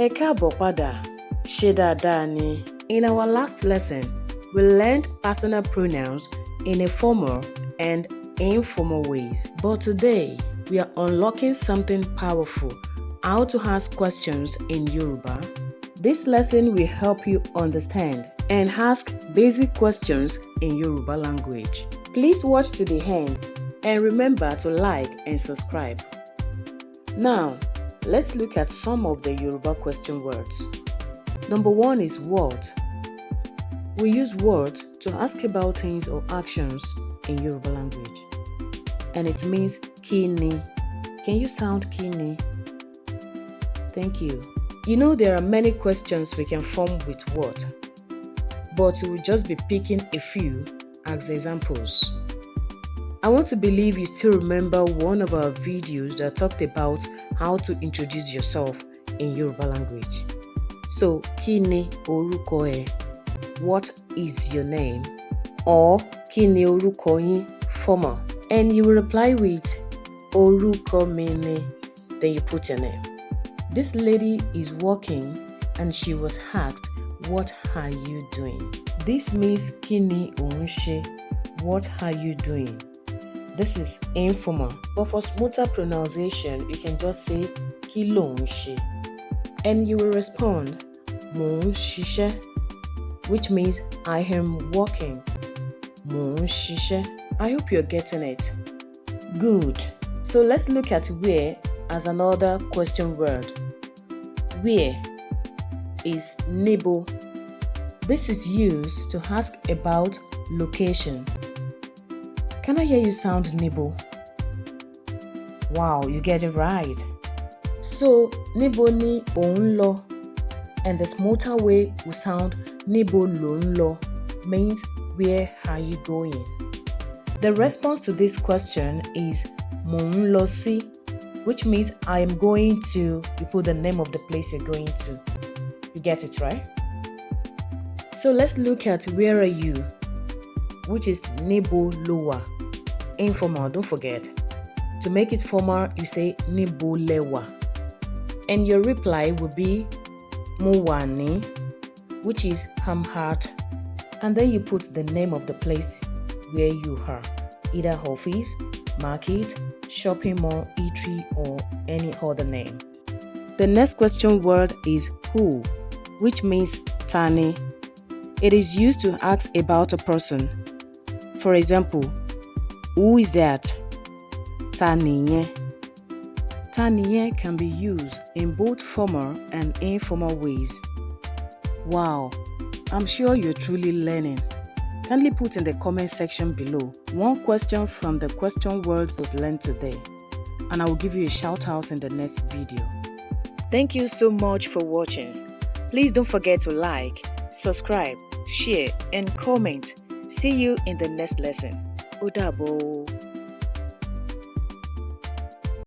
Ẹ káàbọ̀ padà, ṣé dáadáa ni? In our last lesson, we learned personal pronouns in a formal and informal ways. But today, we are unlocking something powerful, how to ask questions in Yoruba. This lesson will help you understand and ask basic questions in Yoruba language. Please watch to the end and remember to like and subscribe. Now, let's look at some of the Yoruba question words. Number 1 is what. We use words to ask about things or actions in Yoruba language. And it means kini. Can you sound kini? Thank you. You know there are many questions we can form with what, but we will just be picking a few as examples. I want to believe you still remember one of our videos that talked about how to introduce yourself in Yoruba language. So, kini oruko e? What is your name? Or kini oruko yin? Formal. And you will reply with oruko mi ni. Then you put your name. This lady is walking and she was asked, "What are you doing?" This means kini onse. What are you doing? This is informal, but for smoother pronunciation, you can just say ki lo nse. And you will respond mo n sise, which means I am walking. Mo n sise. I hope you're getting it. Good. So let's look at where as another question word. Where is nibo. This is used to ask about location. Can I hear you sound nibo? Wow, you get it right. So, nibo ni òun lọ, and the smoother way will sound nibo lò ń lọ, means where are you going? The response to this question is mò ń lọ sí, which means I am going to, you put the name of the place you're going to. You get it, right? So let's look at where are you, which is nibo lowa. Informal, don't forget. To make it formal, you say nibo lewa. And your reply will be mo wà ní, which is I'm at. And then you put the name of the place where you are, either office, market, shopping mall, eatery, or any other name. The next question word is who, which means tani. It is used to ask about a person. For example, who is that? Taniye. Taniye can be used in both formal and informal ways. Wow, I'm sure you're truly learning. Kindly put in the comment section below one question from the question words we've learned today, and I will give you a shout out in the next video. Thank you so much for watching. Please don't forget to like, subscribe, share, and comment. See you in the next lesson. Ó dàbọ̀.